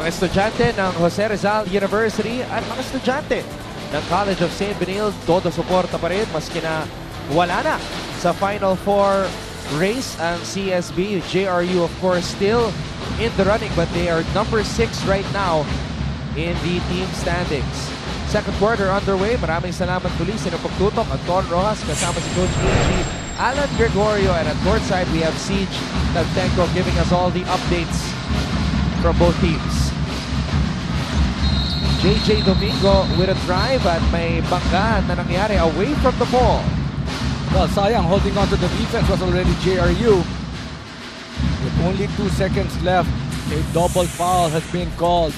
mga estudyante ng Jose Rizal University at mga estudyante ng College of St. Benilde, todo suporta pa rin maski na wala na sa Final Four race ang CSB. JRU of course still in the running but they are number 6 right now in the team standings. Second quarter underway. Maraming salamat muli sa pagtutok. Anton Rojas kasama si Coach A.G. Alan Gregorio, and at courtside we have Siege Tagtenko giving us all the updates from both teams. JJ Domingo with a drive at may banggaan na nangyari away from the ball. Well, sayang, holding on to the defense was already JRU. With only 2 seconds left, a double foul has been called.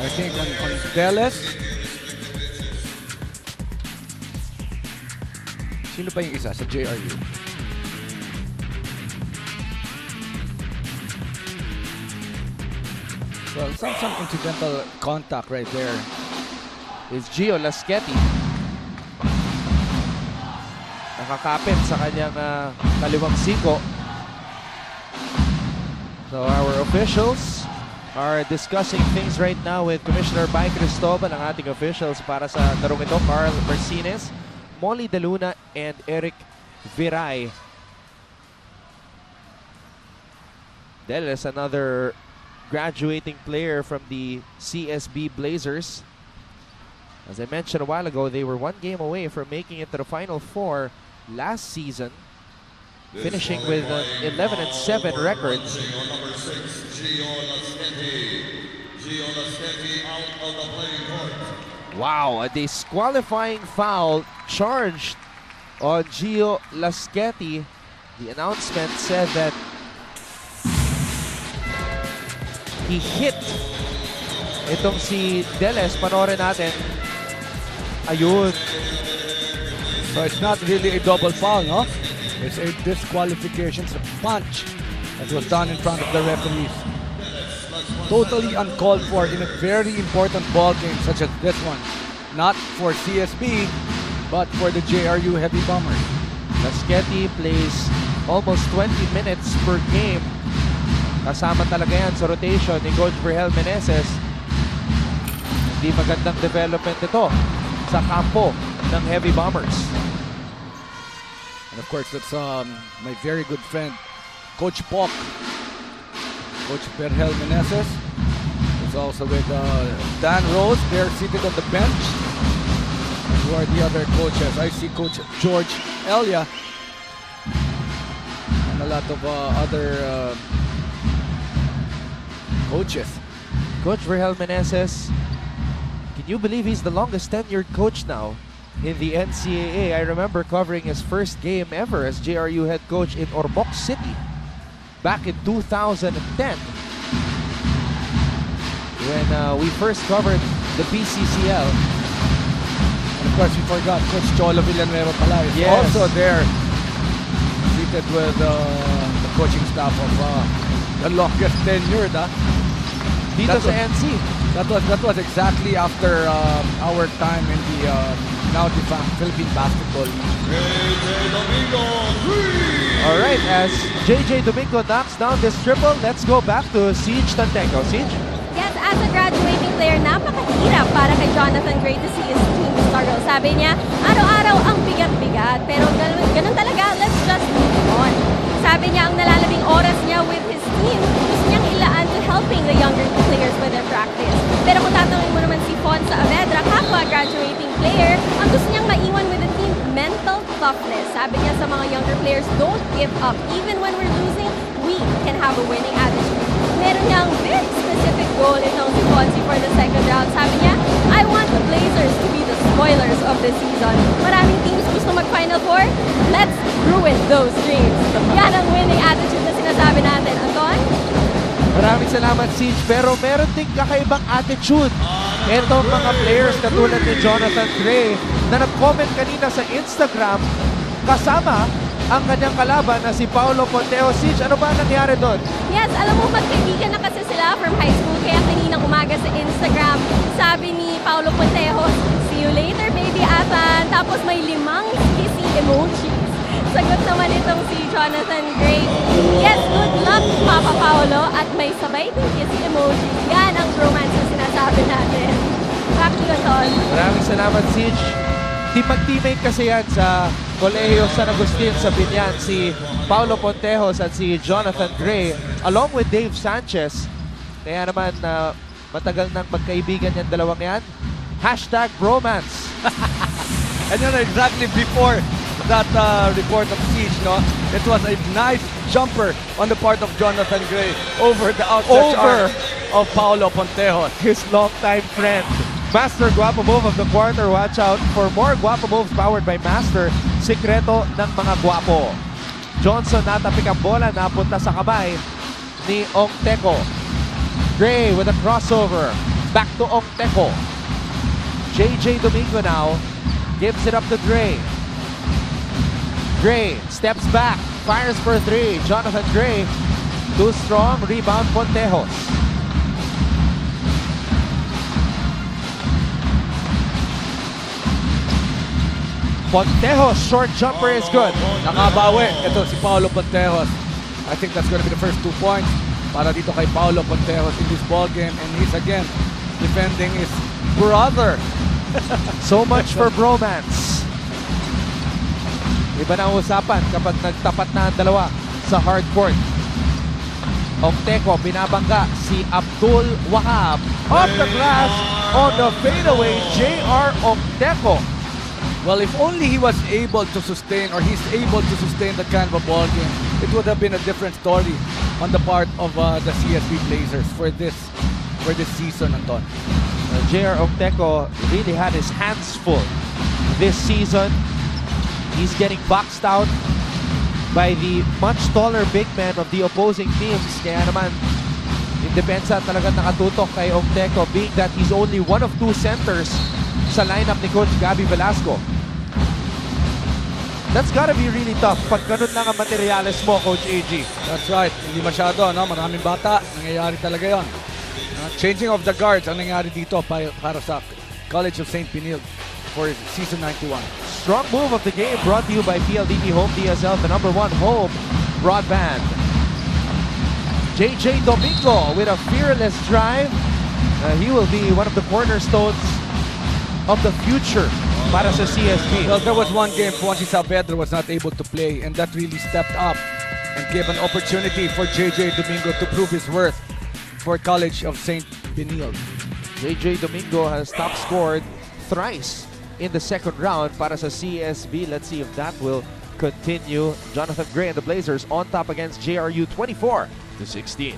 I think on Deles. Sino pa yung isa sa JRU? Well, some incidental contact right there. Is Gio Laschetti. Nakakapit sa kanyang kaliwang siko. So our officials are discussing things right now with Commissioner Bay Cristobal, ang ating officials para sa tarong ito. Carl Marcinez, Molly De Luna, and Eric Viray. Deles, another graduating player from the CSB Blazers. As I mentioned a while ago, they were 1 game away from making it to the Final Four last season, finishing with an 11-7 record. Wow, a disqualifying foul charged on Gio Laschetti. The announcement said that he hit itong si Deles. Panoorin natin. Ayun. So it's not really a double foul, no? It's a disqualification. It's a punch that was done in front of the referees. Totally uncalled for in a very important ball game such as this one. Not for CSB, but for the JRU Heavy Bombers. Laschetti plays almost 20 minutes per game. Kasama talaga yan sa rotation ni Coach Virgel Meneses. Hindi magandang development ito sa kampo ng Heavy Bombers. And of course, that's my very good friend, Coach Pok. Coach Virgel Meneses is also with Dan Rose. They're seated on the bench. And who are the other coaches? I see Coach George Elia and a lot of other coaches. Coach Virgel Meneses, can you believe he's the longest tenured coach now in the NCAA? I remember covering his first game ever as JRU head coach in Ormoc City back in 2010 when we first covered the BCCL. And of course, we forgot Coach Cholo Villanueva pala is also there, seated with the coaching staff of the longest tenured. Dito sa NC. That was exactly after our time in the now defunct Philippine Basketball League. Alright, as JJ Domingo knocks down this triple, let's go back to Siege Tagtenko. Siege? Yes, as a graduating player, napakahirap para kay Jonathan Gray to see his team struggle. Sabi niya, araw-araw ang bigat-bigat, pero ganun talaga, let's just move on. Sabi niya, ang nalalabing oras niya with his team, gusto niyang ilaan to helping the younger players with their practice. Pero kung tatanungin mo naman si Fon Saavedra, kapwa graduating player, ang gusto niyang maiwan with the team, mental toughness. Sabi niya sa mga younger players, don't give up. Even when we're losing, we can have a winning attitude. Meron niyang very specific goal itong si Fonzie for the second round. Sabi niya, I want the Blazers to be the spoilers of the season. Maraming teams gusto mag-Final Four. Let's ruin those dreams. Yan ang winning attitude na sinasabi natin. Anton? Maraming salamat, Siege. Pero meron ding kakaibang attitude itong mga players katulad ni Jonathan Gray na nag-comment kanina sa Instagram kasama ang kanyang kalaban na si Paulo Ponteo. Siege, ano ba nangyari doon? Yes, alam mo, magkaibigan na kasi sila from high school. Kaya kaninang umaga sa Instagram, sabi ni Paulo Ponteo, see you later, baby Atan. Tapos may 5 kissy emojis. Sagot naman ito itong si Jonathan Gray. Yes, good luck, Papa Paolo. At may sabay din kiss emoji. Yan ang bromance na sinasabi natin. Back to you, Tol. Maraming salamat, Siege. Mag-teammate kasi yan sa Kolehiyo San Agustin sa Binyan, si Paulo Pontejos at si Jonathan Gray, along with Dave Sanchez. Kaya naman, matagal nang magkaibigan yung dalawang yan. Hashtag bromance. And you know, exactly before that report of Siege, no? It was a nice jumper on the part of Jonathan Gray over the outstretched arm of Paulo Pontejos. His longtime friend. Master Guapo Move of the quarter. Watch out for more Guapo Moves powered by Master. Sikreto ng mga guwapo. Johnson natapik ang bola, napunta sa kamay ni Ongteco. Gray with a crossover. Back to Ongteco. JJ Domingo now gives it up to Gray. Gray steps back, fires for three. Jonathan Gray, too strong. Rebound Pontejos. Pontejos, short jumper is good. Nakabawi. Ito si Paulo Pontejos. I think that's going to be the first 2 points para dito kay Paulo Pontejos in this ball game. And he's again defending his brother. So much for bromance. Iba na ang usapan kapag nagtapat na ang dalawa sa hard court. Ongteco, binabangga si Abdul Wahab. Off the glass on the fadeaway, JR Ongteco. Well, if only he was able to sustain, or he's able to sustain that kind of a ball game, it would have been a different story on the part of the CSB Blazers for this season, Anton. JR Ongteco really had his hands full this season. He's getting boxed out by the much taller big men of the opposing teams. Kaya naman, in depensa talagang nakatutok kay Ongteco, being that he's only one of 2 centers sa lineup ni Coach Gabby Velasco. That's gotta be really tough pag ganun lang ang materyales mo, Coach AG. That's right. Hindi masyado, no? Maraming bata. Nangyayari talaga yon. Changing of the guards ang nangyayari dito para sa College of St. Benilde for season 91. Strong move of the game brought to you by PLDT Home DSL, the #1 home broadband. JJ Domingo with a fearless drive. He will be one of the cornerstones of the future para sa CSB. Well, there was one game Juanchi Saavedra was not able to play, and that really stepped up and gave an opportunity for JJ Domingo to prove his worth for College of St. Benilde. JJ Domingo has top scored thrice in the second round para sa CSB. Let's see if that will continue. Jonathan Gray and the Blazers on top against JRU 24-16.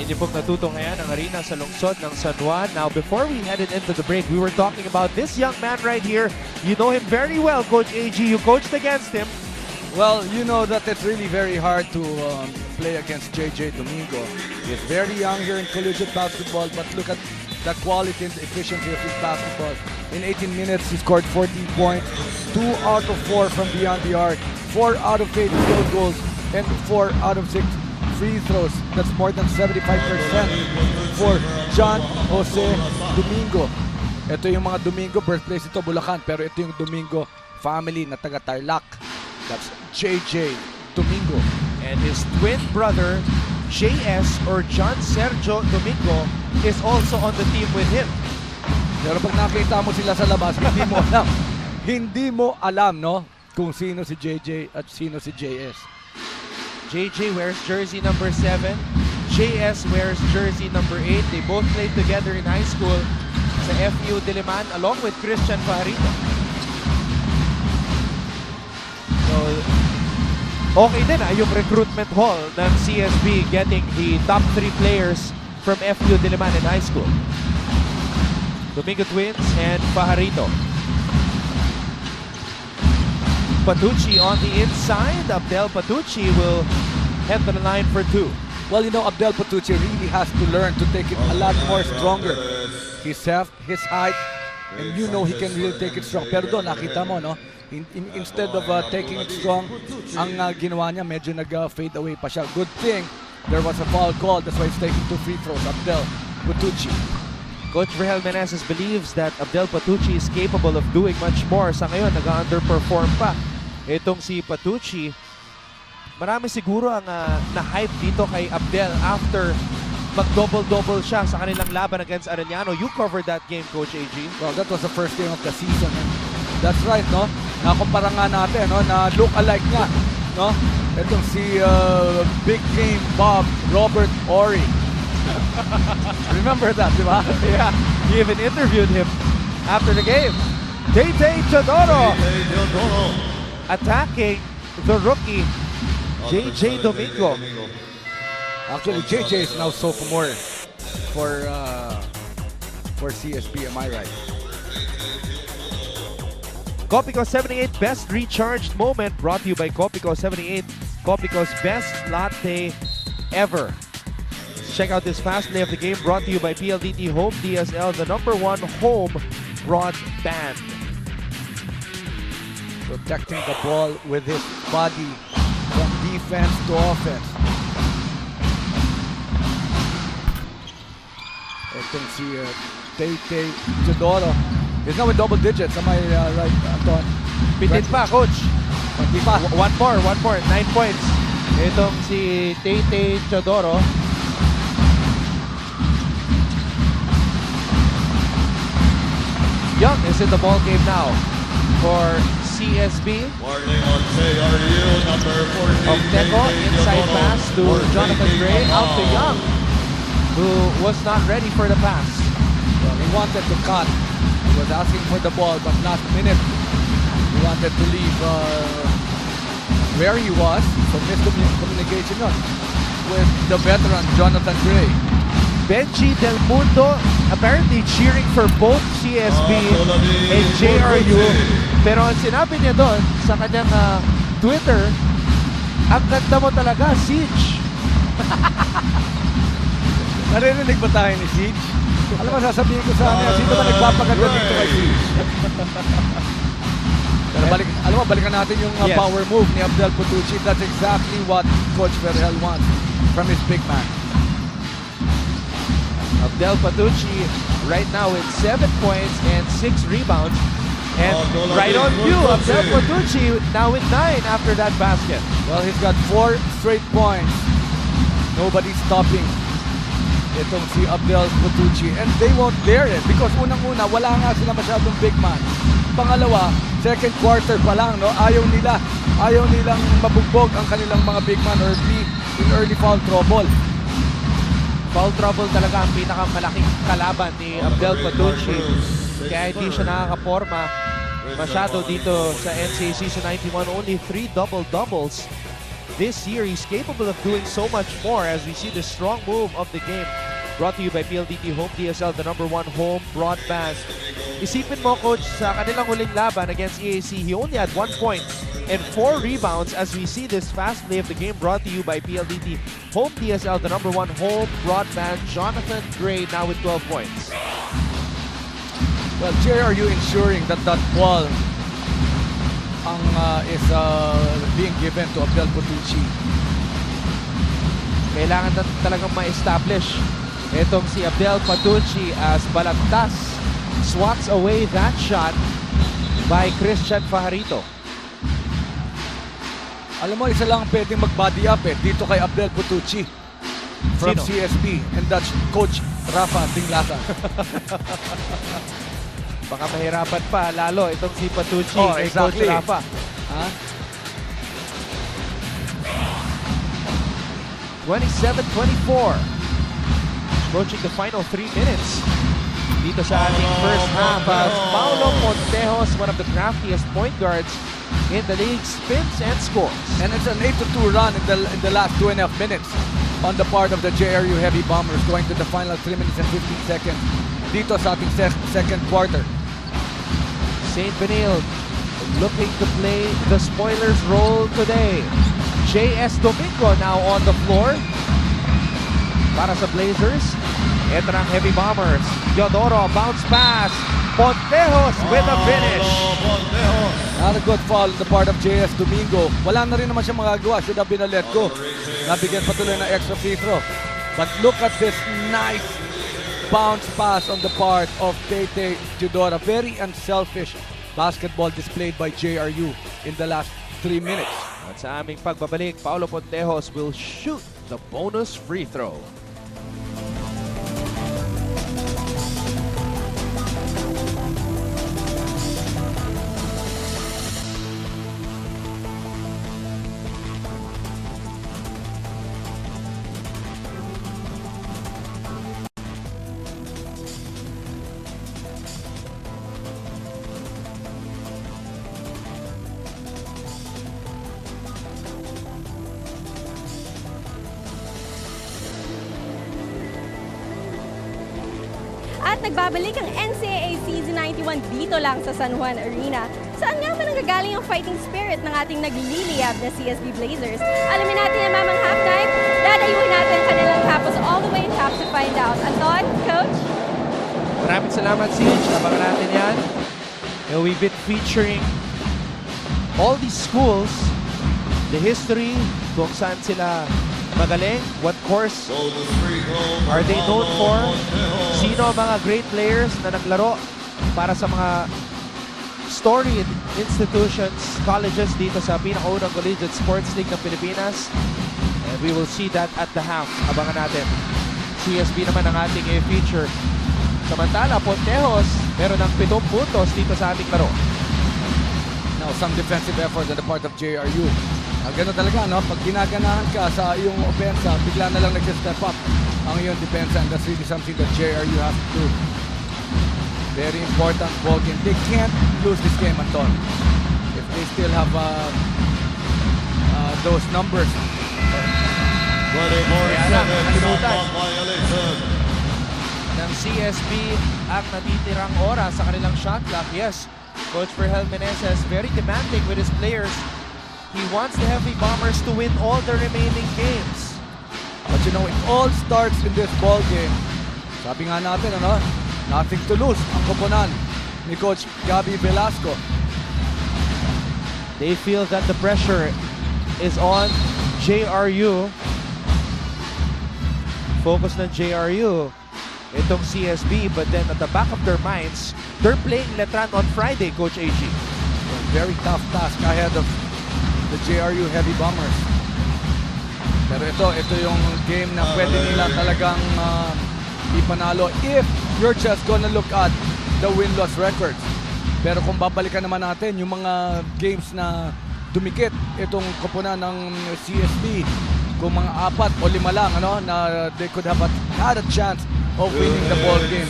Hindi po natuto ngayon ang arena sa lungsod ng San Juan. Now, before we headed into the break, we were talking about this young man right here. You know him very well, Coach AG. You coached against him. Well, you know that it's really very hard to play against JJ Domingo. He's very young here in collegiate basketball, but look at the quality and the efficiency of his basketball. In 18 minutes, he scored 14 points, 2 out of 4 from beyond the arc, 4 out of 8 field goals, and 4 out of 6 free throws. That's more than 75% for John Jose Domingo. Ito yung mga Domingo, birthplace ito Bulacan, pero ito yung Domingo family na taga Tarlac. That's JJ Domingo. And his twin brother, JS or John Sergio Domingo, is also on the team with him. Pero pag nakita mo sila sa labas, hindi mo alam. Hindi mo alam, no? Kung sino si JJ at sino si JS. JJ wears jersey number 7. JS wears jersey number 8. They both played together in high school sa FU Diliman along with Christian Fajarito. So, okay din yung recruitment haul ng CSB getting the top 3 players from FU Diliman in high school. Domingo Twins and Fajarito. Patucci on the inside. Abdel Patucci will head to the line for 2. Well, you know, Abdel Patucci really has to learn to take it a lot more stronger. His height, and you know he can really take it strong. Pero doon, nakita mo, no? Instead of taking it strong, ang ginawa niya, medyo nag-fade away pa siya. Good thing, there was a foul call. That's why he's taking 2 free throws. Abdel Patucci. Coach Rahel Meneses believes that Abdel Patucci is capable of doing much more. Sa ngayon, nag-underperform pa. Itong si Patucci, marami siguro ang na-hype dito kay Abdel after mag-double-double siya sa kanilang laban against Arellano. You covered that game, Coach AG. Well, that was the first game of the season. And that's right, no? Nakumpara nga natin, no? Na look-alike nga, no? Itong si Big Game Bob Robert Ory. Remember that, di ba? Yeah, he even interviewed him after the game. Tay-Tay Teodoro attacking the rookie JJ Domingo. Actually, JJ is now sophomore for CSB, am I right? Copico 78 Best Recharged Moment brought to you by Copico 78, Copico's best latte ever. Check out this fast play of the game brought to you by PLDT Home DSL, the #1 home broadband. Protecting the ball with his body from defense to offense. Itong si Tay-Tay Teodoro is now in double digits. Am I right, Anton? Pitit pa, Coach. Pati pa. One more, 9 points. Itong si Tay-Tay Teodoro. Young is in the ball game now for CSB. Warning on JRU, number 14. Octeco, inside pass to Jonathan Gray, out to Young, who was not ready for the pass. Well, he wanted to cut. He was asking for the ball, but last minute, he wanted to leave where he was. So miscommunication with the veteran, Jonathan Gray. Benji Del Mundo apparently cheering for both CSB and JRU. Pero ang sinabi niya doon sa kanyang Twitter, ang ganda mo talaga, Siege. Narinig ba tayo ni Siege? Alam mo, sasabihin ko sa kanya, sino ba nagpapaganda dito kay Siege? Pero balikan natin yung power move ni Abdel Patucci. That's exactly what Coach Ferrell wants from his big man. Abdel Patucci right now with 7 points and 6 rebounds. And right on cue, Abdel Patucci now with 9 after that basket. Well, he's got 4 straight points. Nobody's stopping itong si Abdel Patucci. And they won't dare it because unang-una, wala nga sila masyadong big man. Pangalawa, second quarter pa lang, no? Ayaw nilang mabugbog ang kanilang mga big man or be in early foul trouble. Foul trouble talaga ang pinakamalaking kalaban ni Abdel Patucci. Kaya hindi siya nakakaporma masyado dito sa NCAA Season 91. Only 3 double-doubles this year. He's capable of doing so much more as we see the strong move of the game. Brought to you by PLDT Home DSL, the #1 home broadband. Isipin mo, Coach, sa kanilang huling laban against EAC, he only had 1 point and 4 rebounds as we see this fast play of the game brought to you by PLDT Home DSL, the #1 home broadband. Jonathan Gray now with 12 points. Well, JRU ensuring that ball is being given to Abdel Patucci. Kailangan na talagang ma-establish itong si Abdel Patucci as Balagtas swats away that shot by Christian Fajarito. Alam mo, isa lang pwedeng mag-body up dito kay Abdel Patucci from Sino? CSB, and that's Coach Rafa Tinglasa. Baka mahirapan pa lalo itong si Patucci kay exactly. Coach Rafa. 27-24. Approaching the final 3 minutes dito sa ating first half. Paulo Montejos, one of the craftiest point guards in the league, spins and scores. And it's an 8-2 run in the last 2.5 minutes on the part of the JRU Heavy Bombers, going to the final 3 minutes and 15 seconds dito sa ating second quarter. St. Benilde looking to play the spoiler's role today. J.S. Domingo now on the floor para sa Blazers. Ito ng Heavy Bombers. Yodoro, bounce pass. Pontejos with a finish. Not a good foul on the part of J.S. Domingo. Wala na rin naman siya magagawa. Should have been a let go. Nabigyan patuloy ng extra free throw. But look at this nice bounce pass on the part of Tete Teodora. Very unselfish basketball displayed by JRU in the last 3 minutes. At sa aming pagbabalik, Paulo Pontejos will shoot the bonus free throw. At nagbabalik ang NCAA Season 91 dito lang sa San Juan Arena. Saan nga ba nanggagaling ang fighting spirit ng ating nagliliyab na CSB Blazers? Alamin natin yan mamang halftime. Dadayuhin natin kanilang tapos all the way top to find out. Anton, Coach? Maraming salamat, Siege. Abangan natin yan. We've been featuring all these schools, the history, kung saan sila magaling, what course are they known for, sino ang mga great players na naglaro para sa mga storied institutions, colleges dito sa pinakaunang collegiate sports league ng Pilipinas. And we will see that at the half. Abangan natin. CSB naman ang ating feature. Samantala, Pontejos meron ng 7 puntos dito sa ating laro. Now, some defensive effort on the part of JRU. Ganun talaga, no? Pag ginaganahan ka sa iyong opensa, bigla na lang nag-step up ang iyong depensa, and that's really something that JRU have to do. Very important ball game. They can't lose this game, Anton. If they still have those numbers. 24-7 violation. Ng CSB ang natitirang oras sa kanilang shot clock. Yes, Coach Ferhel Meneses very demanding with his players. He wants the Heavy Bombers to win all the remaining games. But you know, it all starts in this ball game. Sabi nga natin, ano? Nothing to lose ang koponan ni Coach Gabby Velasco. They feel that the pressure is on JRU. Focus ng JRU itong CSB, but then at the back of their minds, they're playing Letran on Friday, Coach AG. Very tough task ahead of the JRU Heavy Bombers. Pero ito yung game na pwede nila talagang ipanalo if you're just gonna look at the win-loss records. Pero kung babalikan naman natin yung mga games na dumikit itong koponan ng CSB, kung mga 4 o 5 lang, ano, na they could have had a chance of winning the ball game.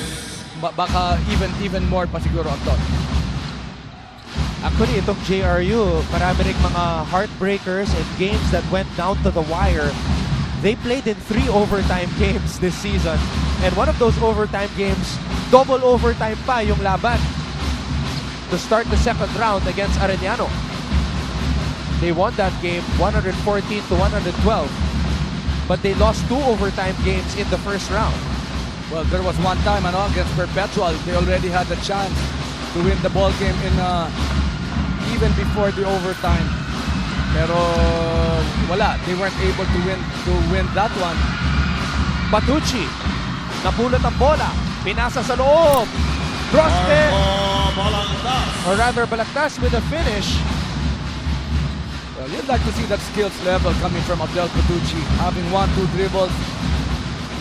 Baka even more pa siguro ang thought. Actually, itong JRU, marami ring mga heartbreakers and games that went down to the wire. They played in 3 overtime games this season. And one of those overtime games, double overtime pa yung laban to start the second round against Arellano. They won that game 114-112. But they lost 2 overtime games in the first round. Well, there was one time, ano, against Perpetual, they already had the chance to win the ball game in even before the overtime. Pero wala, they weren't able to win that one. Patucci, napulot ang bola, pinasa sa loob. Crossfit, or rather Balagtas with a finish. Well, you'd like to see that skills level coming from Abdel Patucci, having 1-2 dribbles,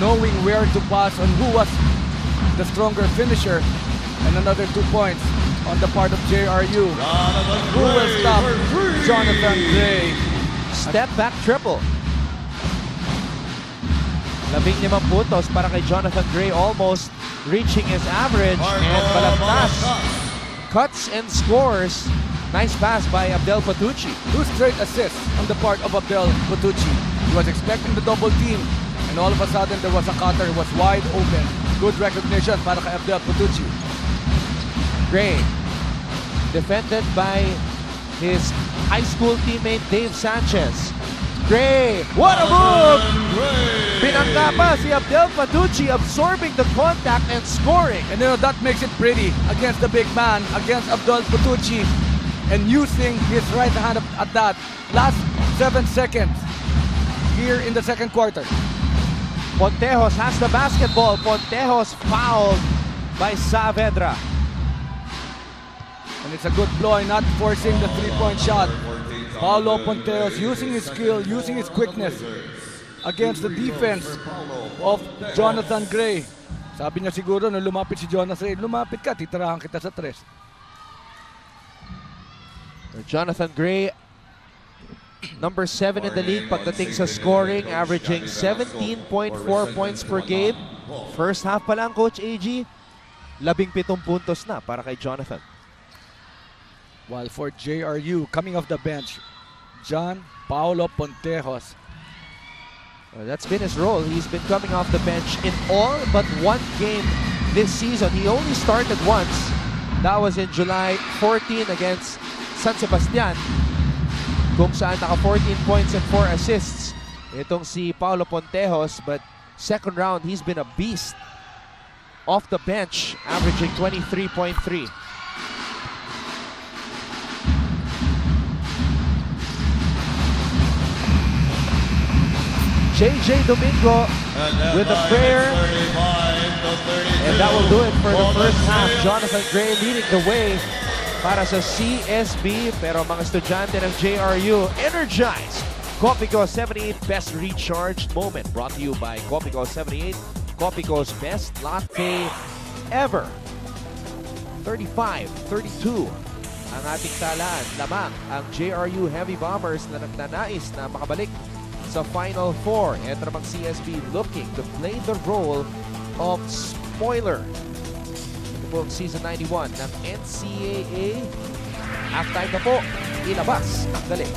knowing where to pass and who was the stronger finisher, and another 2 points on the part of JRU. Who will stop Jonathan Gray? Step back triple. 15 puntos para kay Jonathan Gray, almost reaching his average. And Balagtas cuts and scores. Nice pass by Abdel Patucci. 2 straight assists on the part of Abdel Patucci. He was expecting the double team, and all of a sudden there was a cutter, was wide open. Good recognition para kay Abdel Patucci. Gray, defended by his high school teammate Dave Sanchez. Gray, what a move! Pinangga pa si Abdel Paducci, absorbing the contact and scoring. And that makes it pretty against the big man, against Abdel Paducci, and using his right hand at that. Last 7 seconds here in the second quarter. Pontejos has the basketball. Pontejos fouled by Saavedra. And it's a good ploy, not forcing the three-point shot. Paulo Pontejos using his skill, using his quickness against the defense of Jonathan Gray. Sabi niya siguro nung lumapit si Jonathan, lumapit ka, titirahan kita sa tres. Jonathan Gray, number 7 in the league pagdating sa scoring, averaging 17.4 points per game. First half pa lang, Coach AG, 17 puntos na para kay Jonathan. While for JRU, coming off the bench, John Paulo Pontejos. Well, that's been his role. He's been coming off the bench in all but one game this season. He only started once. That was in July 14 against San Sebastian, kung saan naka 14 points and 4 assists itong si Paulo Pontejos. But second round, he's been a beast off the bench, averaging 23.3. JJ Domingo with a prayer, and that will do it for the first half. Jonathan Gray leading the way para sa CSB, pero mga estudyante ng JRU energized. Copico 78 Best Recharged Moment, brought to you by Copico 78, Copico's best latte ever. 35-32 ang ating talaan. Lamang ang JRU Heavy Bombers na nagnanais na makabalik sa Final Four. Ito namang CSB looking to play the role of spoiler. Ito po ang Season 91 ng NCAA. Halftime na po, ilabas ang galing.